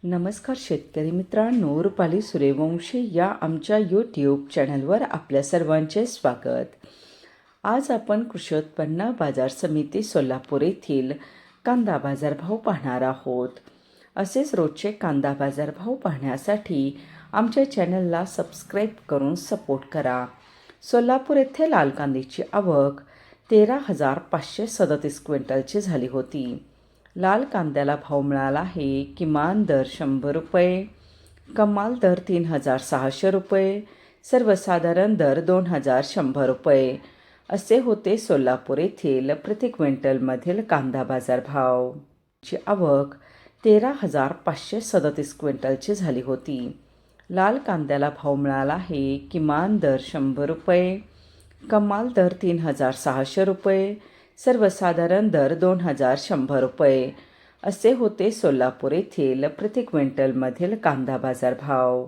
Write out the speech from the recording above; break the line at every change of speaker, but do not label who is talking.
नमस्कार शेतकरी मित्रांनो, रुपाली सूर्यवंशी या आमच्या यूट्यूब चॅनलवर आपल्या सर्वांचे स्वागत. आज आपण कृषी उत्पन्न बाजार समिती सोलापूर येथील कांदा बाजारभाव पाहणार आहोत. असेच रोजचे कांदा बाजारभाव पाहण्यासाठी आमच्या चॅनलला सबस्क्राईब करून सपोर्ट करा. सोलापूर येथे लाल कांद्याची आवक 13,537 क्विंटलची झाली होती. लाल कांद्याला भाव मिळाला आहे. किमान दर 100 रुपये, कमाल दर 3,600 रुपये, सर्वसाधारण दर 2,100 रुपये असे होते सोलापूर येथील प्रति क्विंटलमधील कांदा बाजारभाव. ची आवक 13,537 क्विंटलची झाली होती. लाल कांद्याला भाव मिळाला आहे. किमान दर 100 रुपये, कमाल दर 3,600 रुपये, सर्वसाधारण दर 2,100 रुपये असे होते सोलापूर येथील प्रति क्विंटलमधील कांदा बाजारभाव.